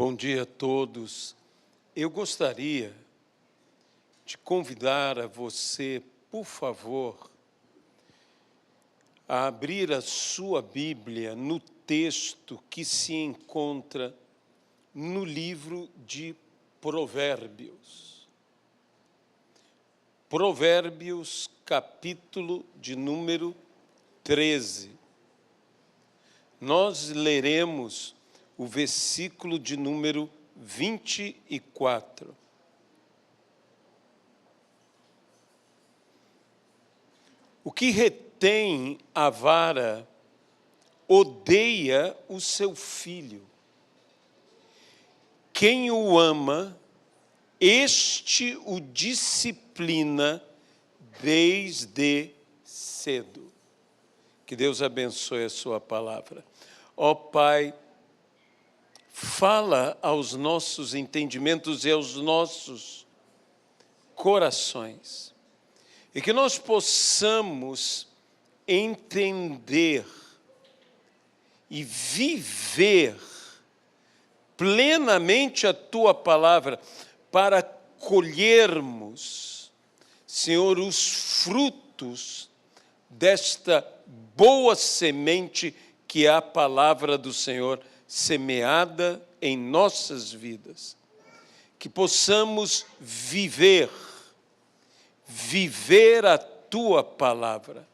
Bom dia a todos. Eu gostaria de convidar a você, por favor, a abrir a sua Bíblia no texto que se encontra no livro de Provérbios. Provérbios, capítulo de número 13. Nós leremos o versículo de número 24. O que retém a vara odeia o seu filho. Quem o ama, este o disciplina desde cedo. Que Deus abençoe a sua palavra. Ó Pai, fala aos nossos entendimentos e aos nossos corações, e que nós possamos entender e viver plenamente a Tua palavra, para colhermos, Senhor, os frutos desta boa semente que é a palavra do Senhor semeada em nossas vidas. Que possamos viver a Tua palavra,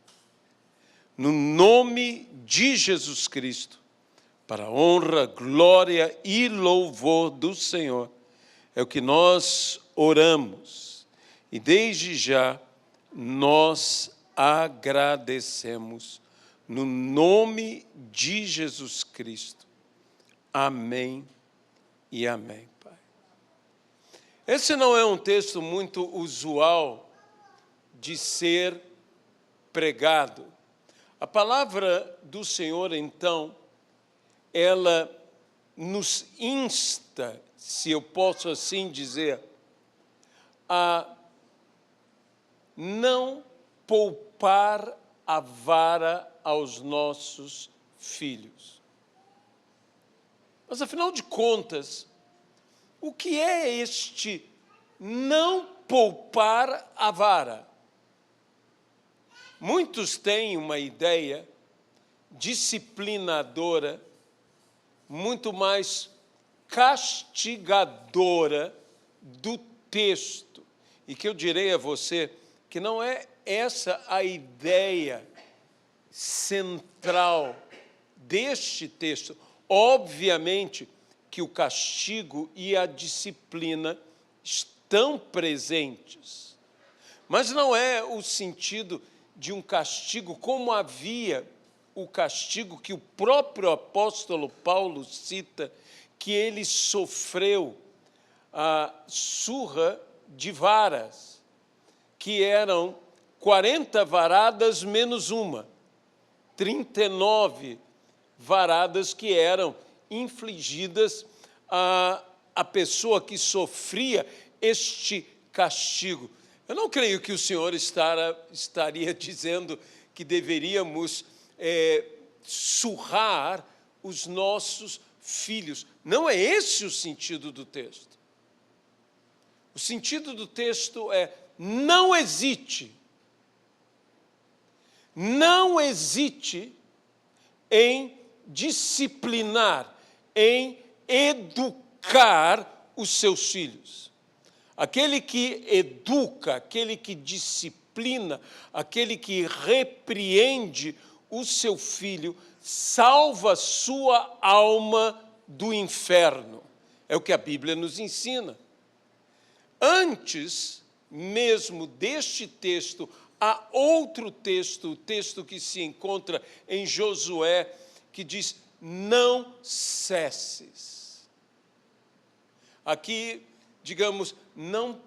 no nome de Jesus Cristo, para a honra, glória e louvor do Senhor. É o que nós oramos e desde já nós agradecemos no nome de Jesus Cristo. Amém e amém, Pai. Esse não é um texto muito usual de ser pregado. A palavra do Senhor, então, ela nos insta, se eu posso assim dizer, a não poupar a vara aos nossos filhos. Mas, afinal de contas, o que é este não poupar a vara? Muitos têm uma ideia disciplinadora, muito mais castigadora do texto, e que eu direi a você que não é essa a ideia central deste texto. Obviamente que o castigo e a disciplina estão presentes, mas não é o sentido de um castigo como havia o castigo que o próprio apóstolo Paulo cita, que ele sofreu a surra de varas, que eram 40 varadas menos uma, 39 varadas que eram infligidas à pessoa que sofria este castigo. Eu não creio que o Senhor estaria dizendo que deveríamos surrar os nossos filhos. Não é esse o sentido do texto. O sentido do texto é: não hesite. Não hesite em disciplinar, em educar os seus filhos. Aquele que educa, aquele que disciplina, aquele que repreende o seu filho, salva sua alma do inferno. É o que a Bíblia nos ensina. Antes mesmo deste texto, há outro texto, o texto que se encontra em Josué, que diz: não cesses. Aqui, digamos, não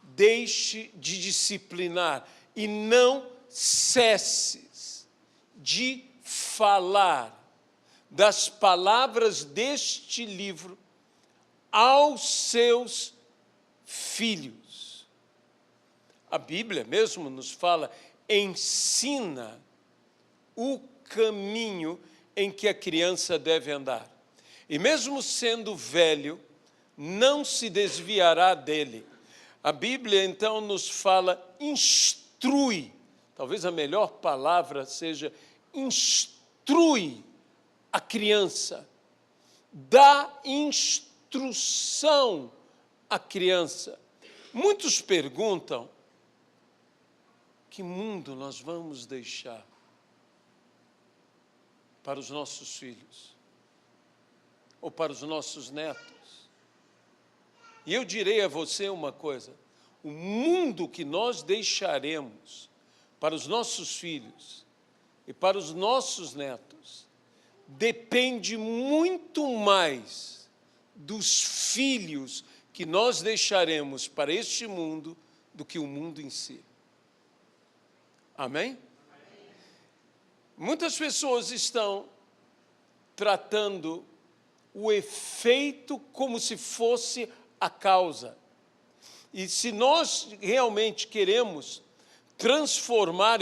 deixe de disciplinar e não cesses de falar das palavras deste livro aos seus filhos. A Bíblia mesmo nos fala: ensina o caminho em que a criança deve andar. E mesmo sendo velho, não se desviará dele. A Bíblia, então, nos fala, instrui. Talvez a melhor palavra seja instrui a criança. Dá instrução à criança. Muitos perguntam, que mundo nós vamos deixar para os nossos filhos? Ou para os nossos netos? E eu direi a você uma coisa, o mundo que nós deixaremos para os nossos filhos e para os nossos netos depende muito mais dos filhos que nós deixaremos para este mundo do que o mundo em si. Amém? Muitas pessoas estão tratando o efeito como se fosse a causa. E se nós realmente queremos transformar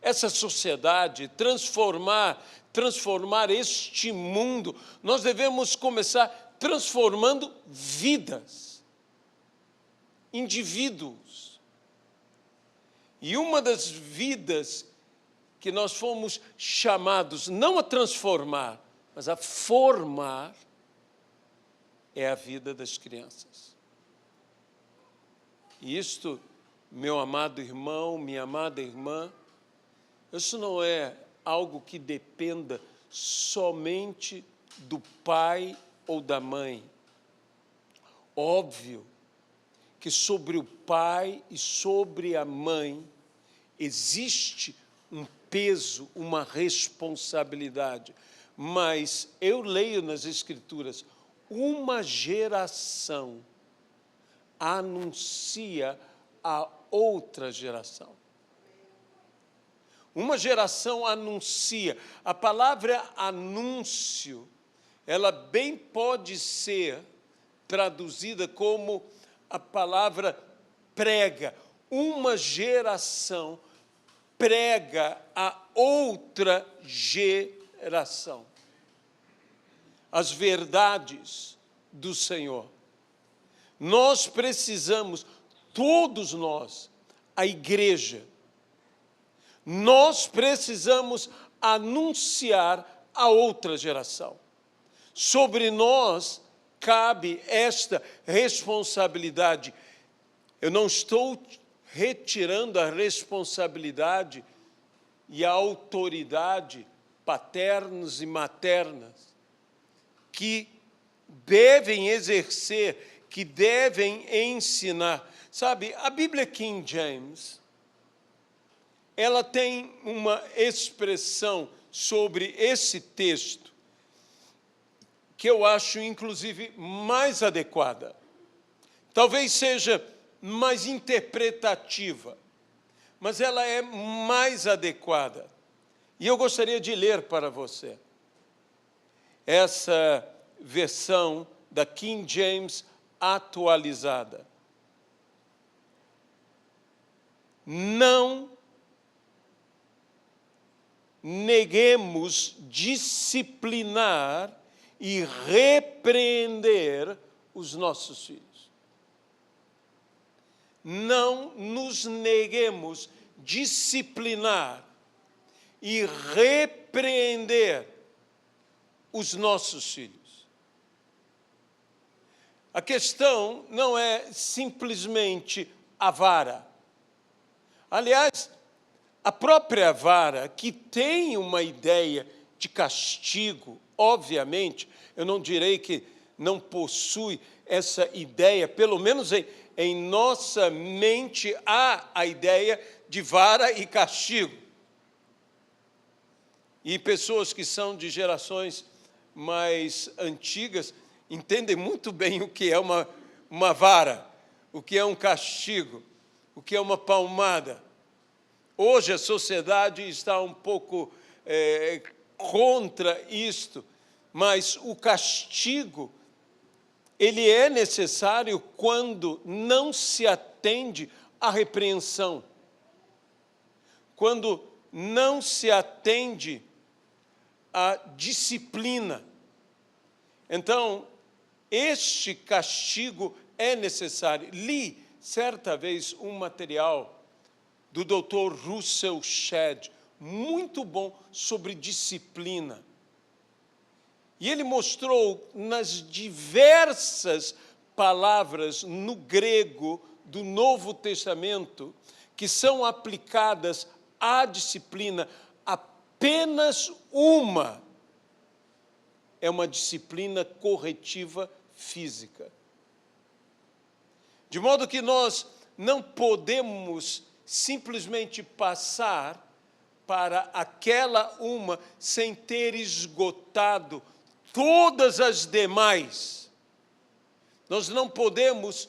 essa sociedade, transformar este mundo, nós devemos começar transformando vidas, indivíduos. E uma das vidas que nós fomos chamados não a transformar, mas a formar, é a vida das crianças. E isto, meu amado irmão, minha amada irmã, isso não é algo que dependa somente do pai ou da mãe. Óbvio que sobre o pai e sobre a mãe existe um peso, uma responsabilidade. Mas eu leio nas Escrituras, uma geração anuncia a outra geração. Uma geração anuncia. A palavra anúncio, ela bem pode ser traduzida como a palavra prega. Uma geração prega a outra geração as verdades do Senhor. Nós precisamos, todos nós, a igreja, nós precisamos anunciar a outra geração. Sobre nós cabe esta responsabilidade. Eu não estou retirando a responsabilidade e a autoridade paternos e maternas que devem exercer, que devem ensinar. Sabe, a Bíblia King James, ela tem uma expressão sobre esse texto que eu acho, inclusive, mais adequada. Talvez seja mais interpretativa, mas ela é mais adequada. E eu gostaria de ler para você essa versão da King James atualizada. Não neguemos disciplinar e repreender os nossos filhos. Não nos neguemos disciplinar e repreender os nossos filhos. A questão não é simplesmente a vara. Aliás, a própria vara, que tem uma ideia de castigo, obviamente, eu não direi que não possui essa ideia, pelo menos em nossa mente há a ideia de vara e castigo. E pessoas que são de gerações mais antigas entendem muito bem o que é uma vara, o que é um castigo, o que é uma palmada. Hoje a sociedade está um pouco contra isto, mas o castigo, ele é necessário quando não se atende à repreensão, quando não se atende à disciplina. Então, este castigo é necessário. Li, certa vez, um material do Dr. Russell Shedd, muito bom, sobre disciplina. E ele mostrou nas diversas palavras no grego do Novo Testamento que são aplicadas à disciplina, apenas uma é uma disciplina corretiva física. De modo que nós não podemos simplesmente passar para aquela uma sem ter esgotado todas as demais. Nós não podemos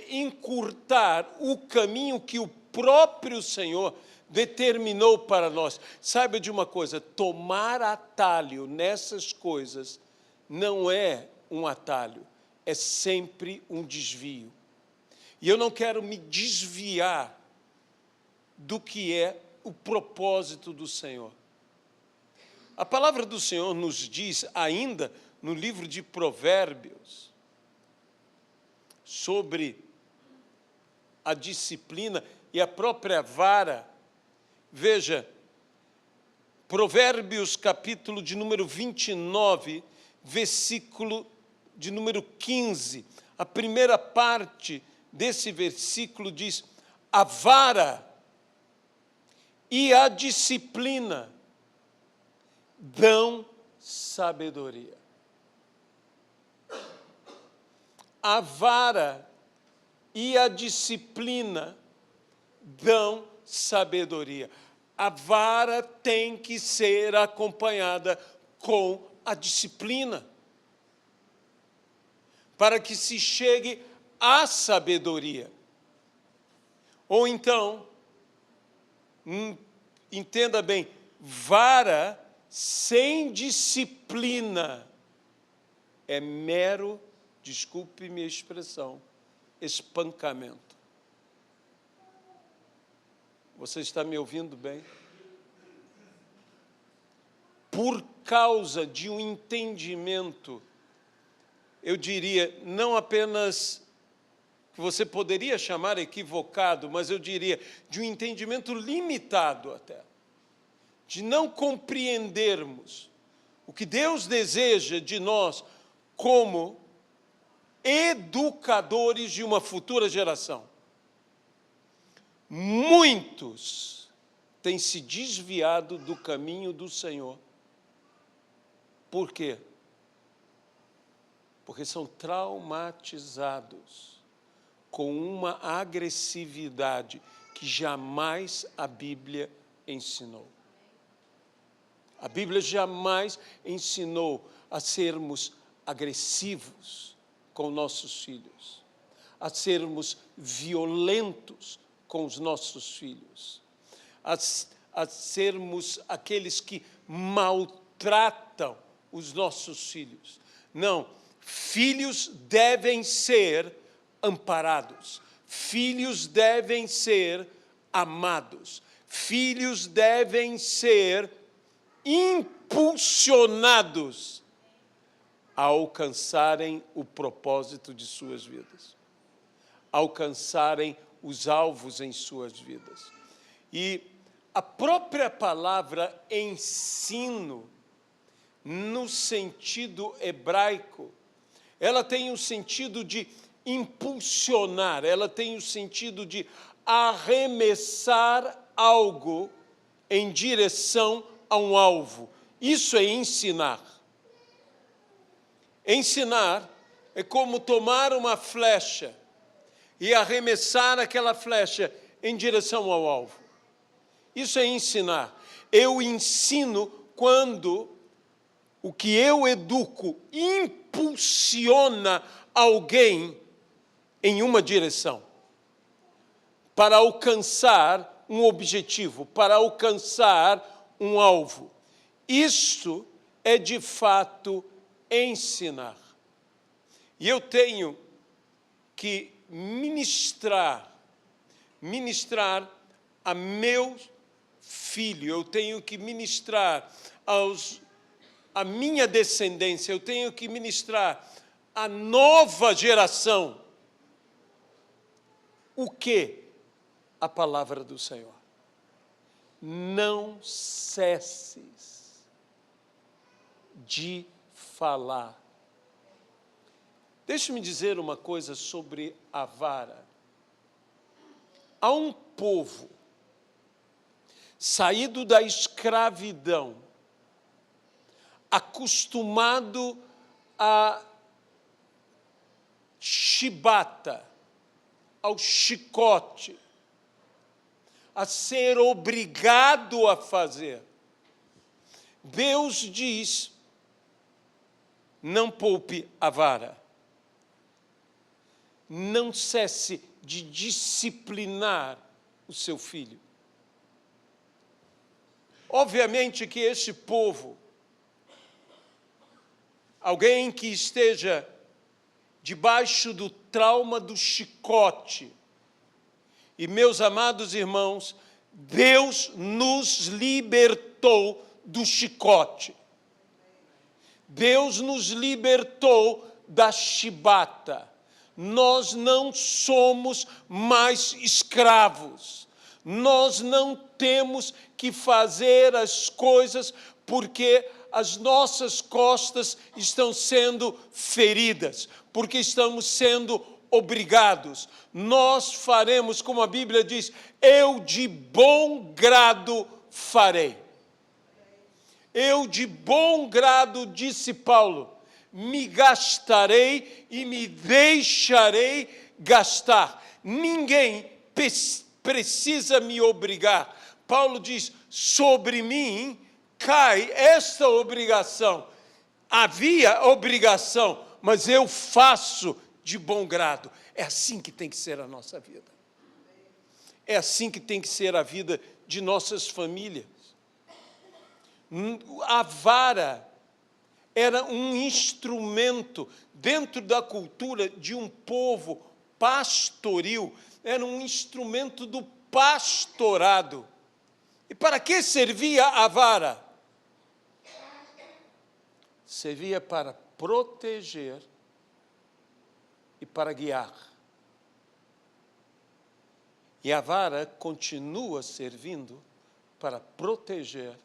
encurtar o caminho que o próprio Senhor determinou para nós. Saiba de uma coisa, tomar atalho nessas coisas não é um atalho, é sempre um desvio. E eu não quero me desviar do que é o propósito do Senhor. A palavra do Senhor nos diz, ainda no livro de Provérbios, sobre a disciplina e a própria vara. Veja, Provérbios, capítulo de número 29, versículo de número 15. A primeira parte desse versículo diz: a vara e a disciplina dão sabedoria. A vara e a disciplina dão sabedoria. A vara tem que ser acompanhada com a disciplina, para que se chegue à sabedoria. Ou então, entenda bem, vara sem disciplina é mero, desculpe minha expressão, espancamento. Você está me ouvindo bem? Por causa de um entendimento, eu diria, não apenas que você poderia chamar equivocado, mas eu diria de um entendimento limitado até, de não compreendermos o que Deus deseja de nós como educadores de uma futura geração. Muitos têm se desviado do caminho do Senhor. Por quê? Porque são traumatizados com uma agressividade que jamais a Bíblia ensinou. A Bíblia jamais ensinou a sermos agressivos com nossos filhos, a sermos violentos com os nossos filhos, a sermos aqueles que maltratam os nossos filhos. Não, filhos devem ser amparados, filhos devem ser amados, filhos devem ser impulsionados a alcançarem o propósito de suas vidas, alcançarem os alvos em suas vidas. E a própria palavra ensino, no sentido hebraico, ela tem o sentido de impulsionar, ela tem o sentido de arremessar algo em direção a um alvo. Isso é ensinar. Ensinar é como tomar uma flecha e arremessar aquela flecha em direção ao alvo. Isso é ensinar. Eu ensino quando o que eu educo impulsiona alguém em uma direção, para alcançar um objetivo, para alcançar um alvo. Isto é, de fato, ensinar. E eu tenho que ministrar a meu filho, eu tenho que ministrar aos a minha descendência, eu tenho que ministrar a nova geração o que? A palavra do Senhor. Não cesses de falar. Deixe-me dizer uma coisa sobre a vara. Há um povo saído da escravidão, acostumado a chibata, ao chicote, a ser obrigado a fazer. Deus diz, não poupe a vara. Não cesse de disciplinar o seu filho. Obviamente que este povo, alguém que esteja debaixo do trauma do chicote, e meus amados irmãos, Deus nos libertou do chicote. Deus nos libertou da chibata. Nós não somos mais escravos. Nós não temos que fazer as coisas porque as nossas costas estão sendo feridas, porque estamos sendo obrigados. Nós faremos, como a Bíblia diz, eu de bom grado farei. Eu de bom grado, disse Paulo, me gastarei e me deixarei gastar. Ninguém precisa me obrigar. Paulo diz, sobre mim cai esta obrigação. Havia obrigação, mas eu faço de bom grado. É assim que tem que ser a nossa vida. É assim que tem que ser a vida de nossas famílias. A vara era um instrumento dentro da cultura de um povo pastoril, era um instrumento do pastorado. E para que servia a vara? Servia para proteger e para guiar. E a vara continua servindo para proteger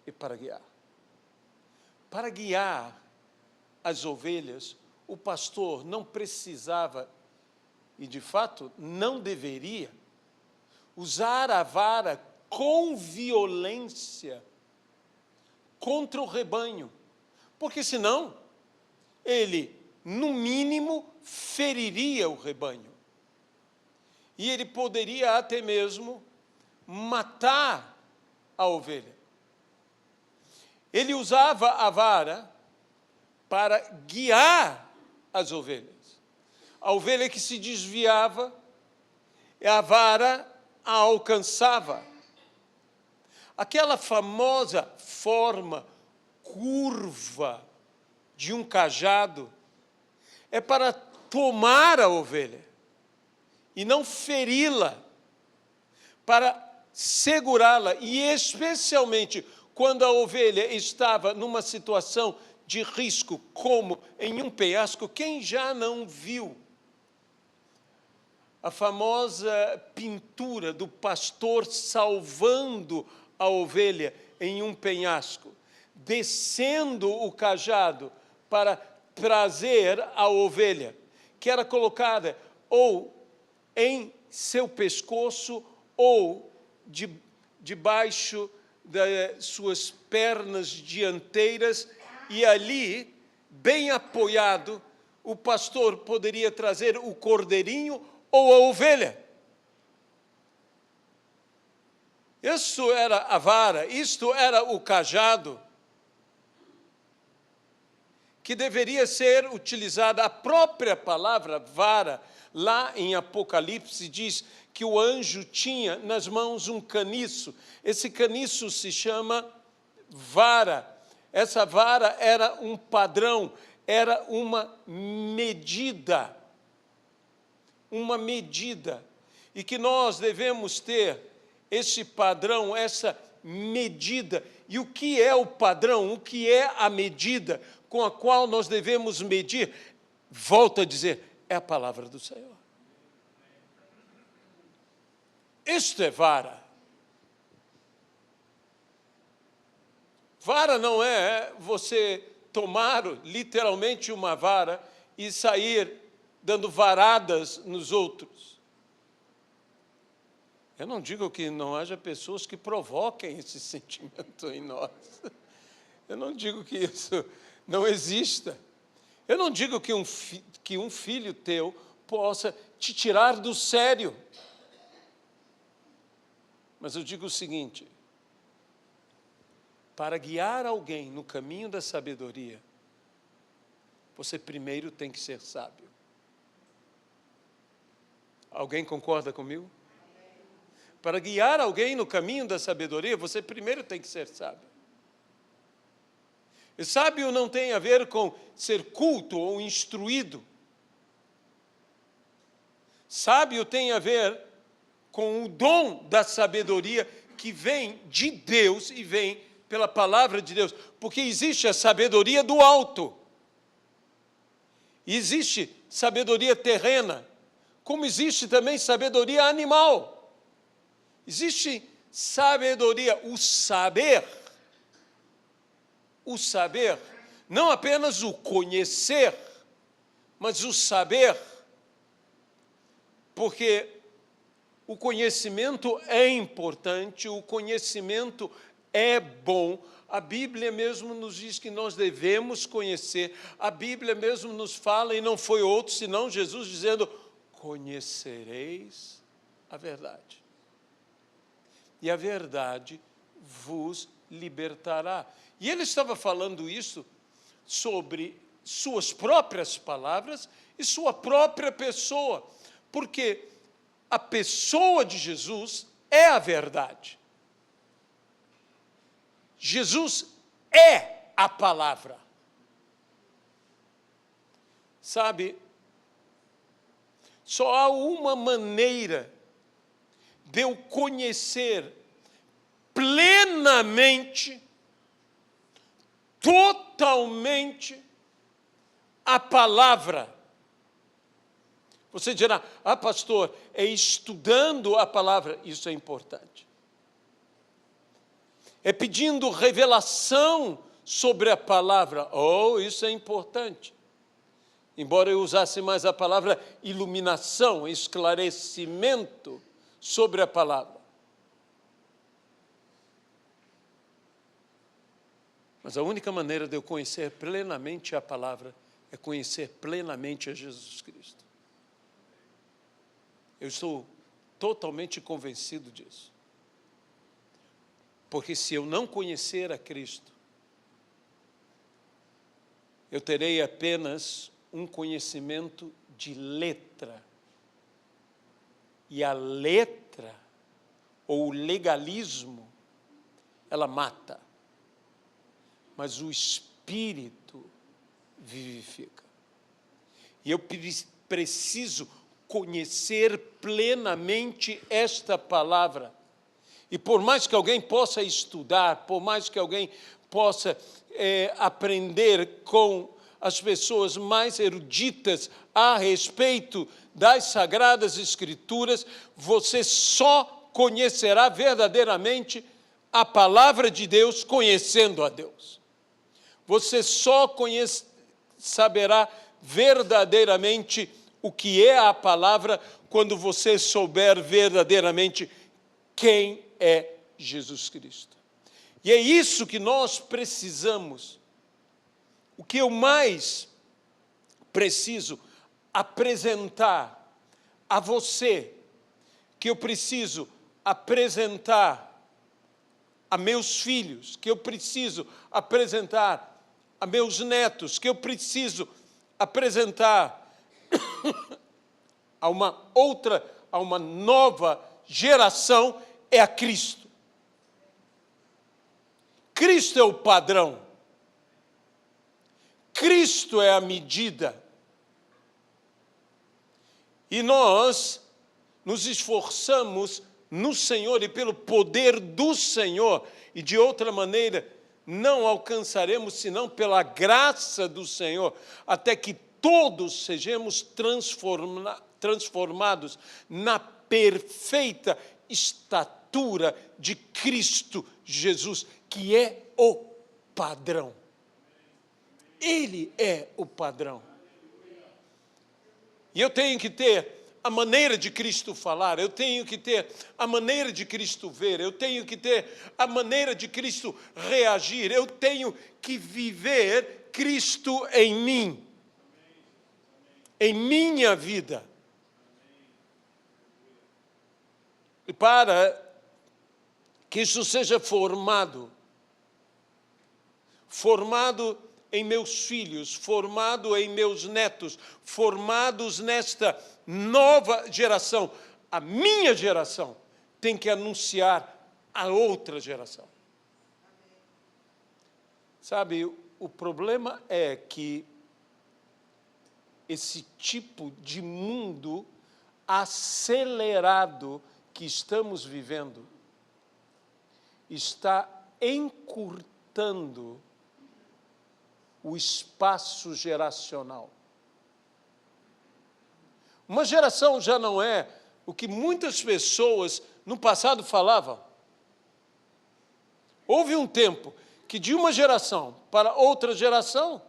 e para guiar. Para guiar as ovelhas, o pastor não precisava, e de fato não deveria, usar a vara com violência contra o rebanho, porque senão ele, no mínimo, feriria o rebanho. E ele poderia até mesmo matar a ovelha. Ele usava a vara para guiar as ovelhas. A ovelha que se desviava, a vara a alcançava. Aquela famosa forma curva de um cajado é para tomar a ovelha e não feri-la, para segurá-la, e especialmente quando a ovelha estava numa situação de risco, como em um penhasco. Quem já não viu a famosa pintura do pastor salvando a ovelha em um penhasco, descendo o cajado para trazer a ovelha, que era colocada ou em seu pescoço ou debaixo das suas pernas dianteiras, e ali, bem apoiado, o pastor poderia trazer o cordeirinho ou a ovelha. Isso era a vara, isto era o cajado, que deveria ser utilizada. A própria palavra vara, lá em Apocalipse, diz que o anjo tinha nas mãos um caniço. Esse caniço se chama vara. Essa vara era um padrão, era uma medida. E que nós devemos ter esse padrão, essa medida. E o que é o padrão? O que é a medida com a qual nós devemos medir? Volto a dizer, é a palavra do Senhor. Isto é vara. Vara não é você tomar literalmente uma vara e sair dando varadas nos outros. Eu não digo que não haja pessoas que provoquem esse sentimento em nós. Eu não digo que isso não exista. Eu não digo que um filho teu possa te tirar do sério. Mas eu digo o seguinte: para guiar alguém no caminho da sabedoria, você primeiro tem que ser sábio. Alguém concorda comigo? Para guiar alguém no caminho da sabedoria, você primeiro tem que ser sábio. E sábio não tem a ver com ser culto ou instruído. Sábio tem a ver com o dom da sabedoria que vem de Deus e vem pela palavra de Deus. Porque existe a sabedoria do alto. Existe sabedoria terrena, como existe também sabedoria animal. Existe sabedoria, o saber, não apenas o conhecer, mas o saber, porque o conhecimento é importante, o conhecimento é bom. A Bíblia mesmo nos diz que nós devemos conhecer, a Bíblia mesmo nos fala, e não foi outro senão Jesus dizendo: conhecereis a verdade. E a verdade vos libertará. E ele estava falando isso sobre suas próprias palavras e sua própria pessoa, porque a pessoa de Jesus é a verdade. Jesus é a palavra. Sabe, só há uma maneira de eu conhecer plenamente, totalmente a palavra. Você dirá: ah, pastor, é estudando a palavra. Isso é importante. É pedindo revelação sobre a palavra. Oh, isso é importante. Embora eu usasse mais a palavra iluminação, esclarecimento sobre a palavra. Mas a única maneira de eu conhecer plenamente a palavra é conhecer plenamente a Jesus Cristo. Eu estou totalmente convencido disso. Porque se eu não conhecer a Cristo, eu terei apenas um conhecimento de letra. E a letra, ou o legalismo, ela mata. Mas o Espírito vivifica. E eu preciso conhecer plenamente esta palavra. E por mais que alguém possa estudar, por mais que alguém possa aprender com as pessoas mais eruditas a respeito das Sagradas Escrituras, você só conhecerá verdadeiramente a palavra de Deus conhecendo a Deus. Você só saberá verdadeiramente o que é a palavra quando você souber verdadeiramente quem é Jesus Cristo. E é isso que nós precisamos. O que eu mais preciso apresentar a você, que eu preciso apresentar a meus filhos, que eu preciso apresentar a meus netos, que eu preciso apresentar a uma nova geração, é a Cristo. Cristo é o padrão. Cristo é a medida. E nós nos esforçamos no Senhor e pelo poder do Senhor, e de outra maneira não alcançaremos senão pela graça do Senhor, até que todos sejamos transformados na perfeita estatura de Cristo Jesus, que é o padrão. Ele é o padrão. E eu tenho que ter a maneira de Cristo falar, eu tenho que ter a maneira de Cristo ver, eu tenho que ter a maneira de Cristo reagir, eu tenho que viver Cristo em mim, em minha vida. E para que isso seja formado em meus filhos, formado em meus netos, formados nesta nova geração, a minha geração tem que anunciar a outra geração. Sabe, o problema é que esse tipo de mundo acelerado que estamos vivendo está encurtando o espaço geracional. Uma geração já não é o que muitas pessoas no passado falavam. Houve um tempo que de uma geração para outra geração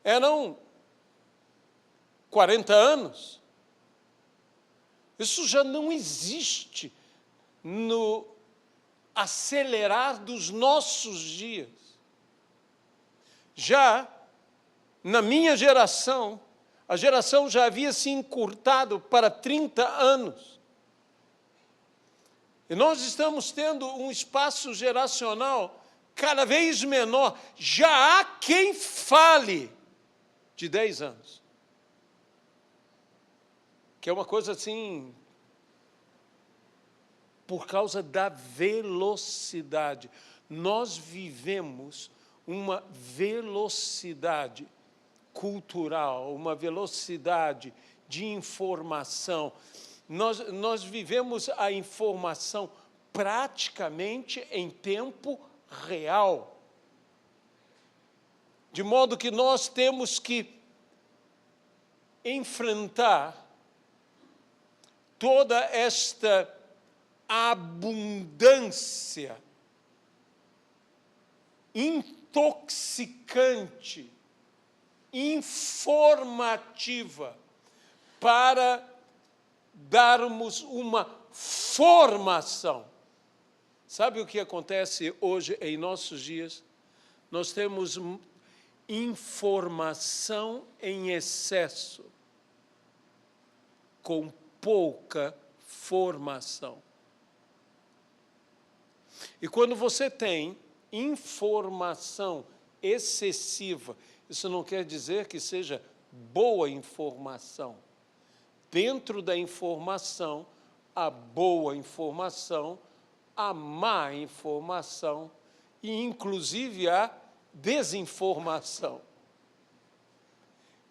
eram 40 anos. Isso já não existe no acelerar dos nossos dias. Já na minha geração, a geração já havia se encurtado para 30 anos. E nós estamos tendo um espaço geracional cada vez menor. Já há quem fale de 10 anos. Que é uma coisa assim, por causa da velocidade. Nós vivemos uma velocidade cultural, uma velocidade de informação. Nós vivemos a informação praticamente em tempo real. De modo que nós temos que enfrentar toda esta abundância intoxicante, informativa, para darmos uma formação. Sabe o que acontece hoje em nossos dias? Nós temos informação em excesso, com pouca formação. E quando você tem informação excessiva, isso não quer dizer que seja boa informação. Dentro da informação, a boa informação, a má informação e, inclusive, a desinformação.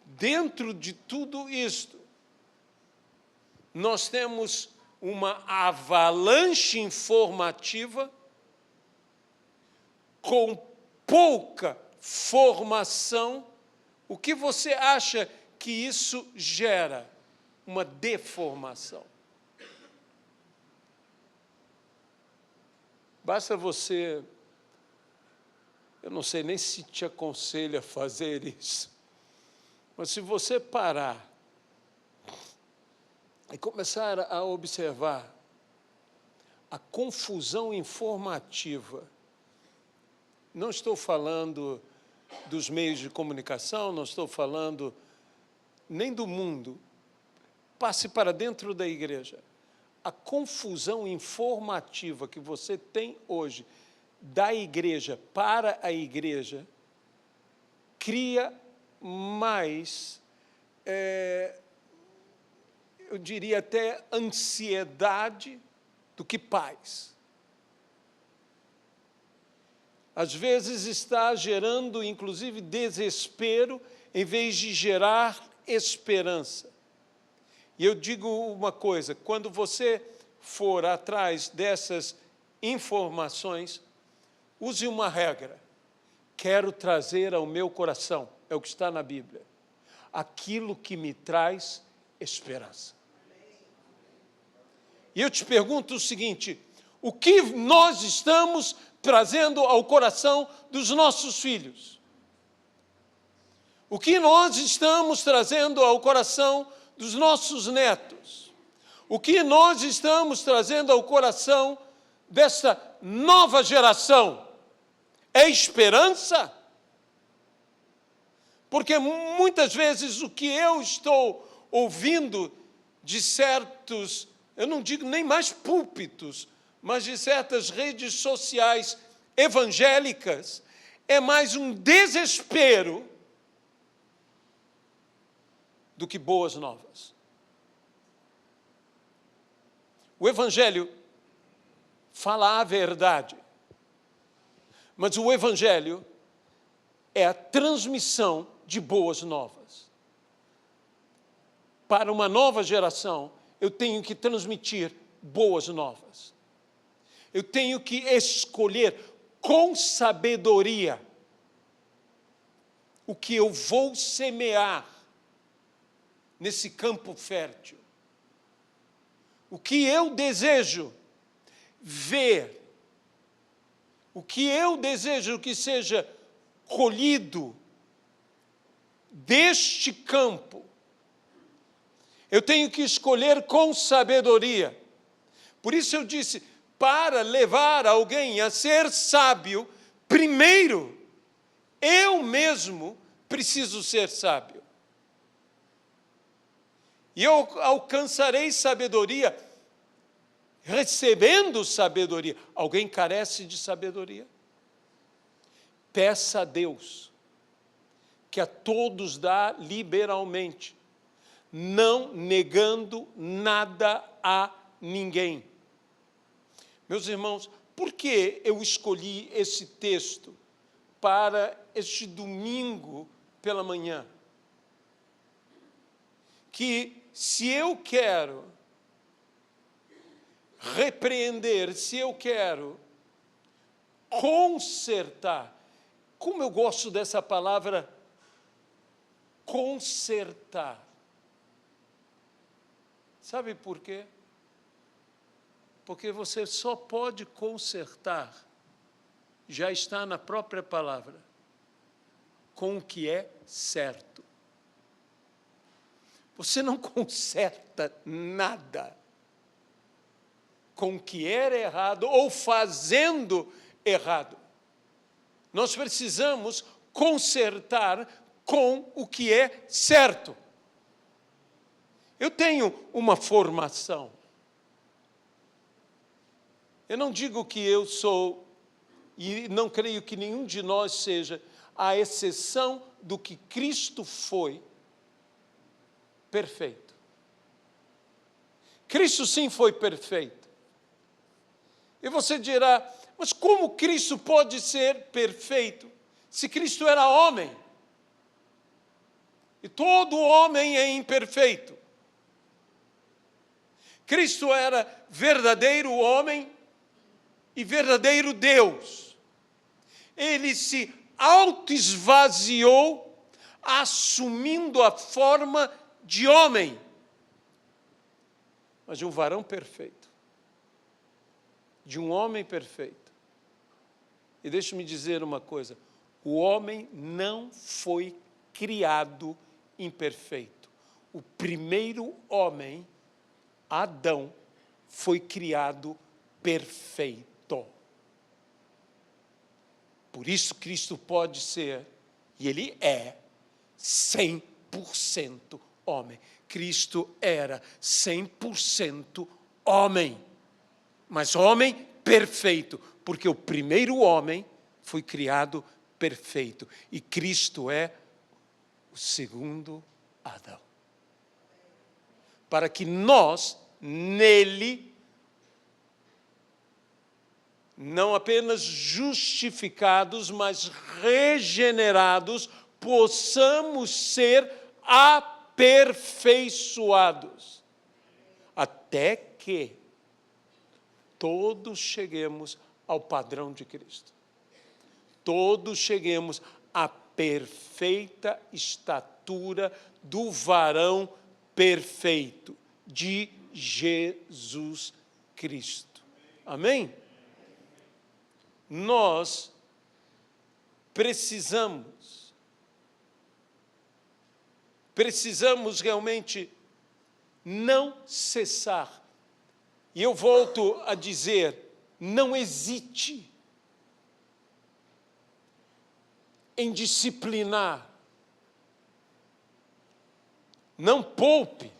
Dentro de tudo isto, nós temos uma avalanche informativa com pouca formação. O que você acha que isso gera? Uma deformação. Basta você, eu não sei nem se te aconselho a fazer isso, mas se você parar e começar a observar a confusão informativa, não estou falando dos meios de comunicação, não estou falando nem do mundo, passe para dentro da igreja. A confusão informativa que você tem hoje da igreja para a igreja cria mais, eu diria até ansiedade do que paz. Às vezes está gerando, inclusive, desespero, em vez de gerar esperança. E eu digo uma coisa, quando você for atrás dessas informações, use uma regra. Quero trazer ao meu coração, é o que está na Bíblia, aquilo que me traz esperança. E eu te pergunto o seguinte: o que nós estamos trazendo ao coração dos nossos filhos? O que nós estamos trazendo ao coração dos nossos netos? O que nós estamos trazendo ao coração dessa nova geração? É esperança? Porque muitas vezes o que eu estou ouvindo de certos, eu não digo nem mais púlpitos, mas de certas redes sociais evangélicas, é mais um desespero do que boas novas. O Evangelho fala a verdade, mas o Evangelho é a transmissão de boas novas. Para uma nova geração, eu tenho que transmitir boas novas. Eu tenho que escolher com sabedoria o que eu vou semear nesse campo fértil. O que eu desejo ver, o que eu desejo que seja colhido deste campo, eu tenho que escolher com sabedoria. Por isso eu disse, para levar alguém a ser sábio, primeiro, eu mesmo preciso ser sábio. E eu alcançarei sabedoria recebendo sabedoria. Alguém carece de sabedoria? Peça a Deus, que a todos dá liberalmente, não negando nada a ninguém. Meus irmãos, por que eu escolhi esse texto para este domingo pela manhã? Que se eu quero repreender, se eu quero consertar, como eu gosto dessa palavra, consertar. Sabe por quê? Porque você só pode consertar, já está na própria palavra, com o que é certo. Você não conserta nada com o que era errado ou fazendo errado. Nós precisamos consertar com o que é certo. Eu tenho uma formação. Eu não digo que eu sou, e não creio que nenhum de nós seja, à exceção do que Cristo foi, perfeito. Cristo sim foi perfeito. E você dirá, mas como Cristo pode ser perfeito se Cristo era homem? E todo homem é imperfeito. Cristo era verdadeiro homem e verdadeiro Deus. Ele se auto-esvaziou, assumindo a forma de homem, mas de um varão perfeito, de um homem perfeito. E deixe-me dizer uma coisa, o homem não foi criado imperfeito. O primeiro homem, Adão, foi criado perfeito. Por isso Cristo pode ser, e Ele é, 100% homem. Cristo era 100% homem, mas homem perfeito, porque o primeiro homem foi criado perfeito, e Cristo é o segundo Adão. Para que nós, nele, não apenas justificados, mas regenerados, possamos ser aperfeiçoados, até que todos cheguemos ao padrão de Cristo. Todos cheguemos à perfeita estatura do varão perfeito, de Jesus Cristo. Amém? Nós precisamos realmente não cessar. E eu volto a dizer, não hesite em disciplinar. Não poupe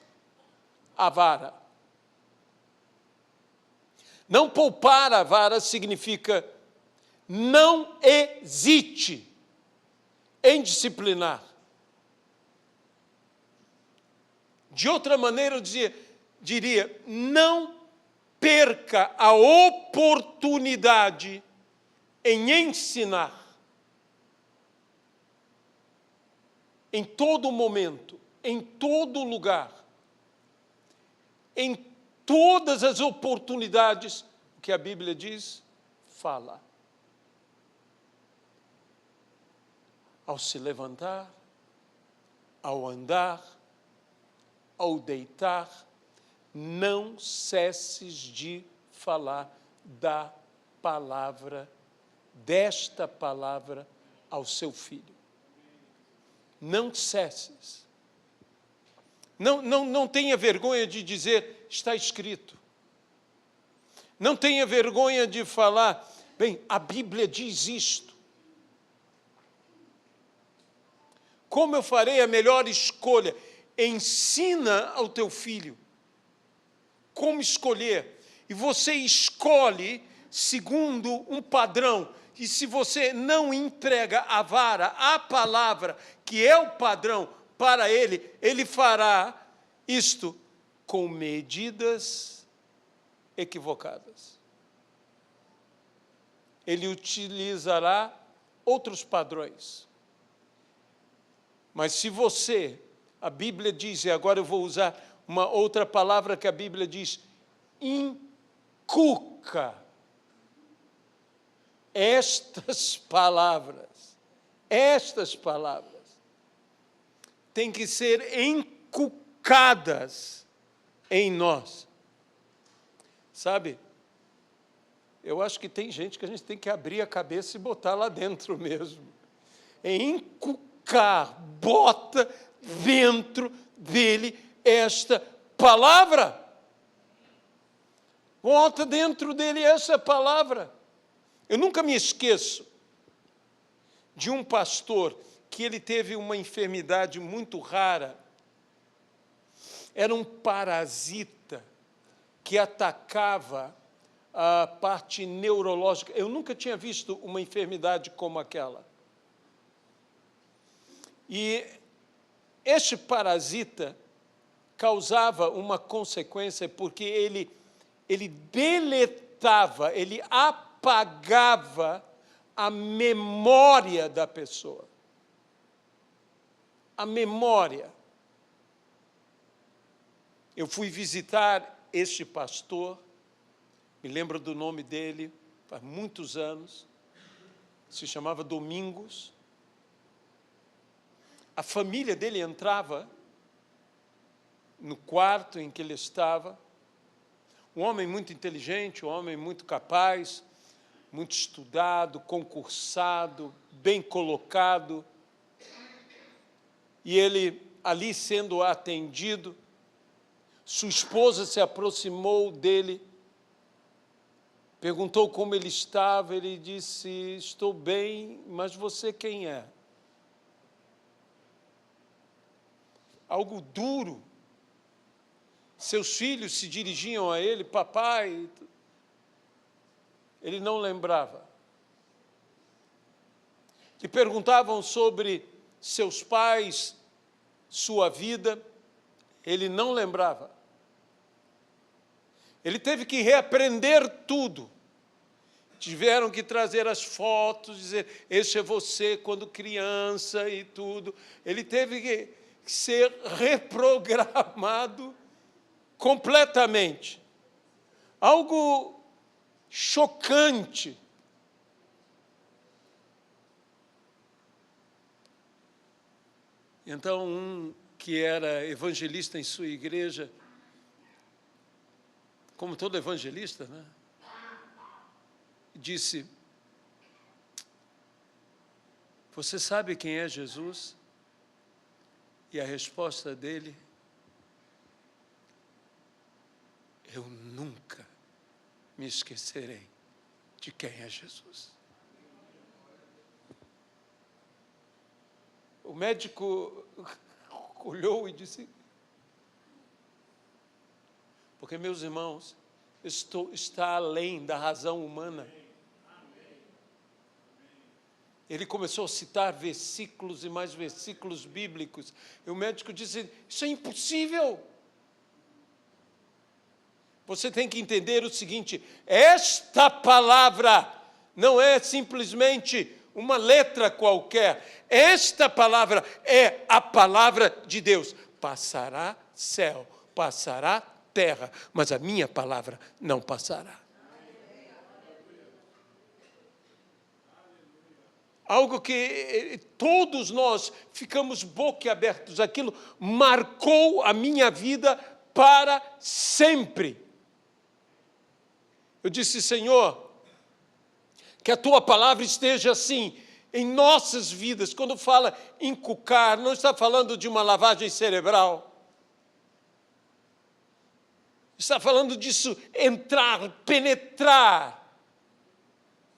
a vara. Não poupar a vara significa não hesite em disciplinar. De outra maneira, eu diria, não perca a oportunidade em ensinar. Em todo momento, em todo lugar, em todas as oportunidades, o que a Bíblia diz, fala. Ao se levantar, ao andar, ao deitar, não cesses de falar da palavra, desta palavra ao seu filho. Não cesses. Não tenha vergonha de dizer, está escrito. Não tenha vergonha de falar, bem, a Bíblia diz isto. Como eu farei a melhor escolha? Ensina ao teu filho como escolher. E você escolhe segundo um padrão. E se você não entrega a vara, a palavra, que é o padrão para ele, ele fará isto com medidas equivocadas. Ele utilizará outros padrões. Mas se você, a Bíblia diz, e agora eu vou usar uma outra palavra que a Bíblia diz, inculca estas palavras têm que ser inculcadas em nós. Sabe, eu acho que tem gente que a gente tem que abrir a cabeça e botar lá dentro mesmo. É inculcar, bota dentro dele esta palavra. Bota dentro dele essa palavra. Eu nunca me esqueço de um pastor que ele teve uma enfermidade muito rara. Era um parasita que atacava a parte neurológica. Eu nunca tinha visto uma enfermidade como aquela. E este parasita causava uma consequência porque ele deletava, ele apagava a memória da pessoa. A memória. Eu fui visitar este pastor, me lembro do nome dele, faz muitos anos, se chamava Domingos. A família dele entrava no quarto em que ele estava, um homem muito inteligente, um homem muito capaz, muito estudado, concursado, bem colocado. E ele, ali sendo atendido, sua esposa se aproximou dele, perguntou como ele estava, ele disse, estou bem, mas você quem é? Algo duro. Seus filhos se dirigiam a ele, papai. Ele não lembrava. Lhe perguntavam sobre seus pais, sua vida, ele não lembrava. Ele teve que reaprender tudo. Tiveram que trazer as fotos, dizer, esse é você quando criança e tudo. Ele teve que ser reprogramado completamente. Algo chocante. Então, um que era evangelista em sua igreja, como todo evangelista, né? Disse: você sabe quem é Jesus? E a resposta dele: eu nunca me esquecerei de quem é Jesus. O médico olhou e disse: porque, meus irmãos, está além da razão humana. Ele começou a citar versículos e mais versículos bíblicos. E o médico disse: isso é impossível. Você tem que entender o seguinte: esta palavra não é simplesmente uma letra qualquer. Esta palavra é a palavra de Deus. Passará céu, passará terra, mas a minha palavra não passará. Algo que todos nós ficamos boquiabertos. Aquilo marcou a minha vida para sempre. Eu disse: Senhor, que a Tua palavra esteja assim em nossas vidas. Quando fala encucar, não está falando de uma lavagem cerebral. Está falando disso entrar, penetrar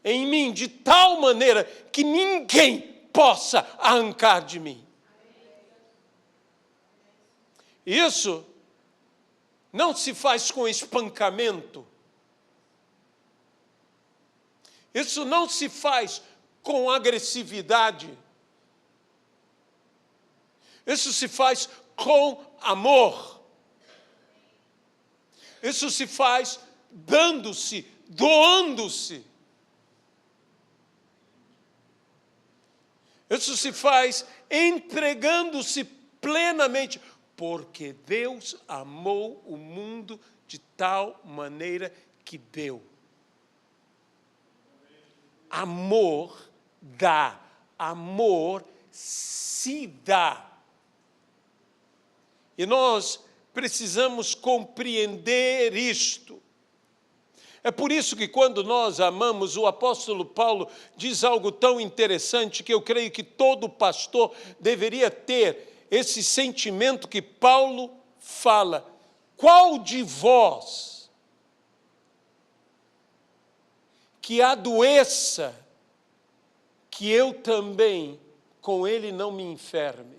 em mim de tal maneira que ninguém possa arrancar de mim. Isso não se faz com espancamento. Isso não se faz com agressividade. Isso se faz com amor. Isso se faz dando-se, doando-se. Isso se faz entregando-se plenamente, porque Deus amou o mundo de tal maneira que deu. Amor dá, amor se dá. E nós precisamos compreender isto. É por isso que quando nós amamos, o apóstolo Paulo diz algo tão interessante que eu creio que todo pastor deveria ter esse sentimento que Paulo fala. Qual de vós que adoeça, que eu também com ele não me enferme?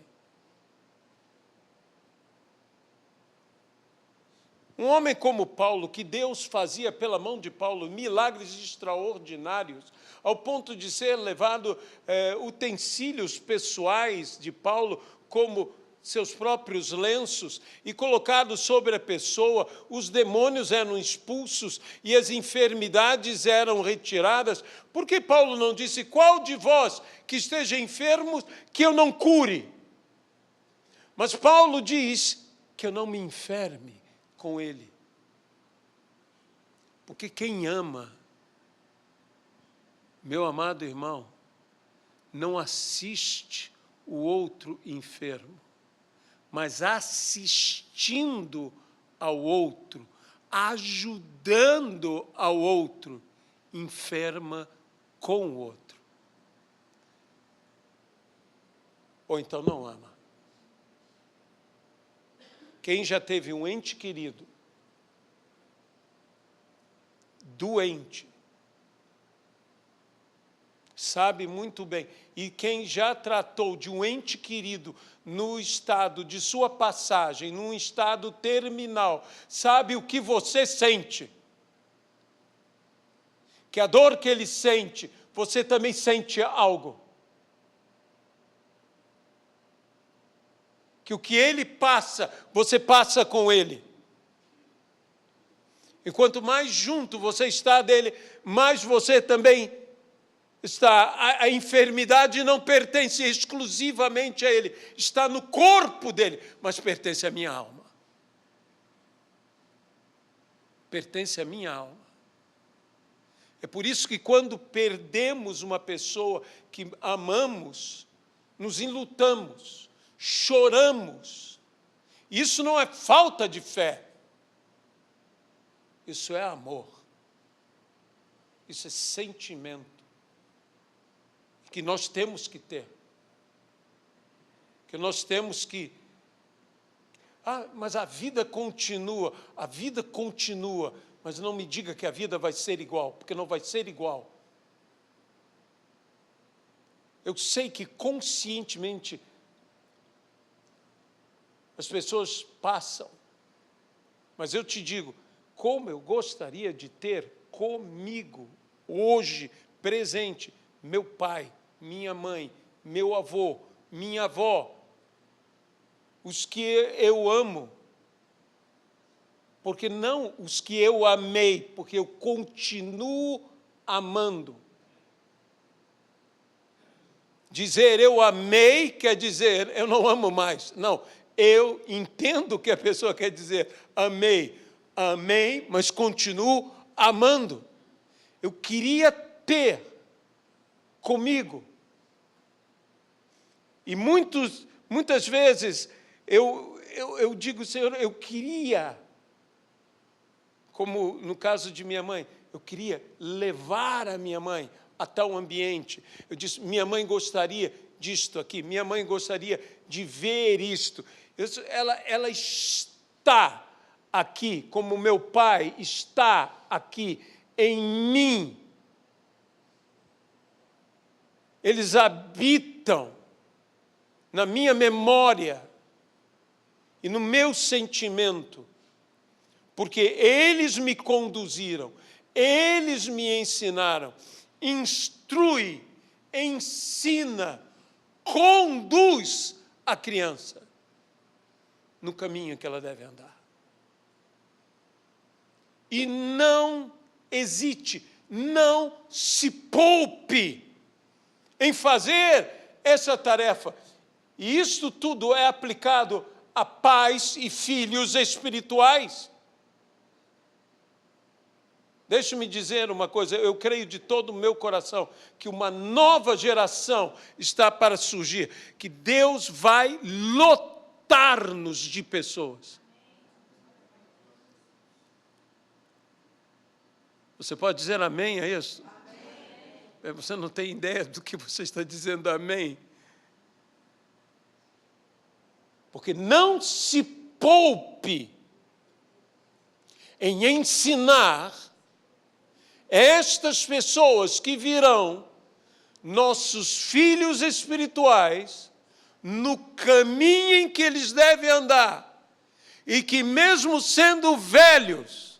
Um homem como Paulo, que Deus fazia pela mão de Paulo milagres extraordinários, ao ponto de ser levado utensílios pessoais de Paulo, como seus próprios lenços, e colocados sobre a pessoa, os demônios eram expulsos e as enfermidades eram retiradas. Por que Paulo não disse: qual de vós que esteja enfermo, que eu não cure? Mas Paulo diz que eu não me enferme com ele. Porque quem ama, meu amado irmão, não assiste o outro enfermo, mas assistindo ao outro, ajudando ao outro, enferma com o outro. Ou então não ama. Quem já teve um ente querido doente, sabe muito bem. E quem já tratou de um ente querido no estado de sua passagem, num estado terminal, sabe o que você sente. Que a dor que ele sente, você também sente algo. Que o que ele passa, você passa com ele. E quanto mais junto você está dele, mais você também está. A enfermidade não pertence exclusivamente a ele, está no corpo dele, mas pertence à minha alma. Pertence à minha alma. É por isso que quando perdemos uma pessoa que amamos, nos enlutamos, choramos. Isso não é falta de fé. Isso é amor. Isso é sentimento que nós temos que ter. Que nós temos que... mas a vida continua. A vida continua. Mas não me diga que a vida vai ser igual, porque não vai ser igual. Eu sei que conscientemente as pessoas passam, mas eu te digo, como eu gostaria de ter comigo, hoje, presente, meu pai, minha mãe, meu avô, minha avó, os que eu amo, porque não os que eu amei, porque eu continuo amando. Dizer eu amei quer dizer eu não amo mais. Não, eu entendo o que a pessoa quer dizer. Amei, mas continuo amando. Eu queria ter comigo. E muitas vezes eu digo, Senhor, eu queria, como no caso de minha mãe, eu queria levar a minha mãe a tal ambiente. Eu disse, minha mãe gostaria disto aqui, minha mãe gostaria de ver isto. Ela está aqui, como meu pai está aqui em mim. Eles habitam na minha memória e no meu sentimento, porque eles me conduziram, eles me ensinaram. Instrui, ensina, conduz a criança no caminho que ela deve andar. E não hesite, não se poupe em fazer essa tarefa. E isto tudo é aplicado a pais e filhos espirituais. Deixe-me dizer uma coisa, eu creio de todo o meu coração que uma nova geração está para surgir, que Deus vai lotar-nos de pessoas. Você pode dizer amém a isso? Amém. Você não tem ideia do que você está dizendo amém. Porque não se poupe em ensinar estas pessoas que virão, nossos filhos espirituais, no caminho em que eles devem andar, e que mesmo sendo velhos,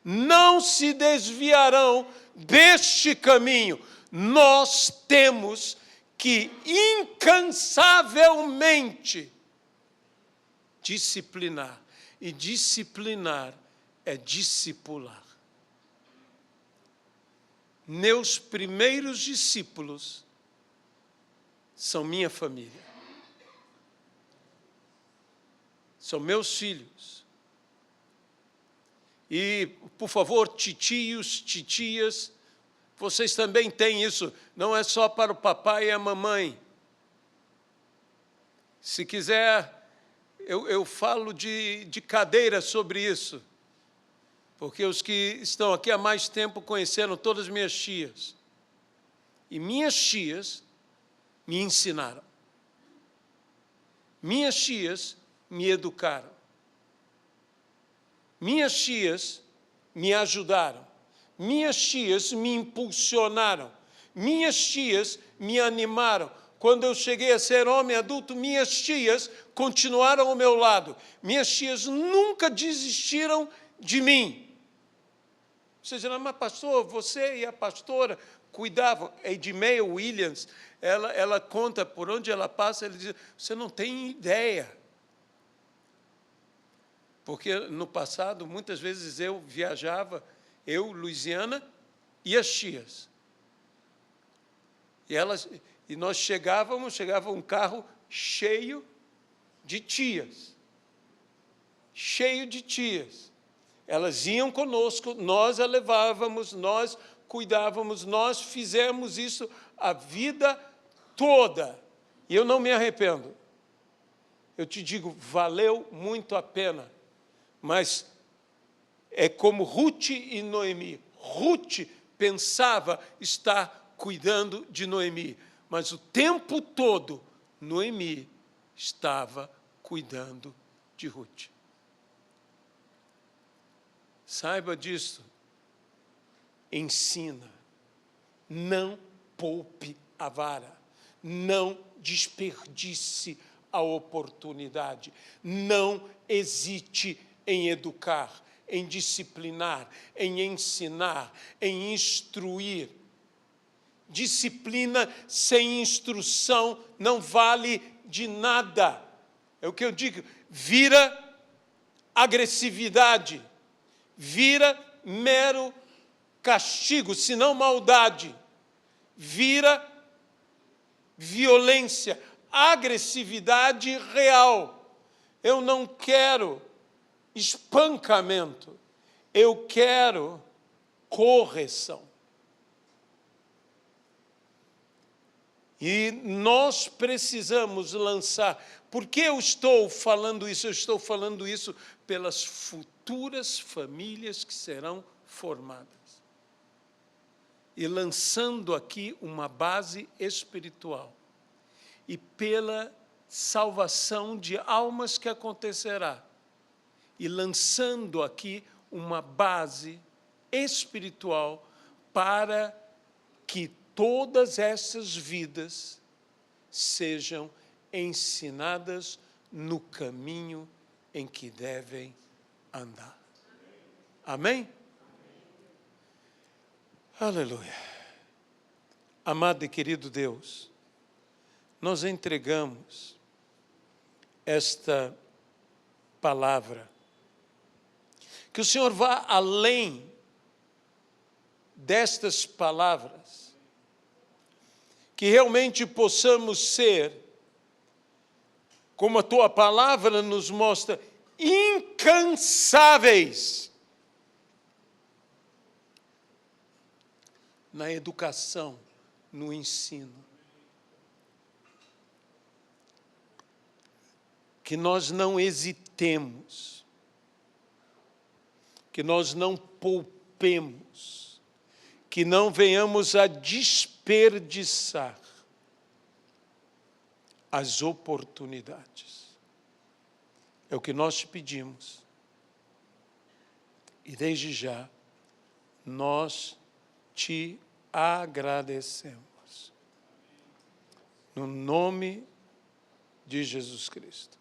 não se desviarão deste caminho. Nós temos que incansavelmente disciplinar, e disciplinar é discipular. Meus primeiros discípulos são minha família. São meus filhos. E, por favor, titios, titias, vocês também têm isso. Não é só para o papai e a mamãe. Se quiser, eu falo de cadeira sobre isso. Porque os que estão aqui há mais tempo conheceram todas as minhas tias. E minhas tias me ensinaram. Minhas tias me educaram. Minhas tias me ajudaram. Minhas tias me impulsionaram. Minhas tias me animaram. Quando eu cheguei a ser homem adulto, minhas tias continuaram ao meu lado. Minhas tias nunca desistiram de mim. Você dirá, mas pastor, você e a pastora cuidavam. Edmeia Williams, ela conta por onde ela passa, ela diz, você não tem ideia. Porque no passado, muitas vezes eu viajava, Luiziana e as tias. E nós chegava um carro cheio de tias. Cheio de tias. Elas iam conosco, nós a levávamos, nós cuidávamos. Nós fizemos isso a vida toda. E eu não me arrependo. Eu te digo, valeu muito a pena. Mas é como Ruth e Noemi. Ruth pensava estar cuidando de Noemi, mas o tempo todo Noemi estava cuidando de Ruth. Saiba disso. Ensina. Não poupe a vara. Não desperdice a oportunidade. Não hesite em educar, em disciplinar, em ensinar, em instruir. Disciplina sem instrução não vale de nada. É o que eu digo, vira agressividade, vira mero castigo, se não maldade, vira violência, agressividade real. Eu não quero espancamento, eu quero correção. E nós precisamos lançar. Por que eu estou falando isso? Eu estou falando isso pelas futuras famílias que serão formadas. E lançando aqui uma base espiritual. E pela salvação de almas que acontecerá. E lançando aqui uma base espiritual para que todas essas vidas sejam ensinadas no caminho em que devem andar. Amém? Aleluia. Amado e querido Deus, nós entregamos esta palavra. Que o Senhor vá além destas palavras. Que realmente possamos ser, como a Tua palavra nos mostra, incansáveis na educação, no ensino. Que nós não hesitemos, que nós não poupemos, que não venhamos a desperdiçar as oportunidades. É o que nós te pedimos. E desde já, nós te agradecemos. No nome de Jesus Cristo.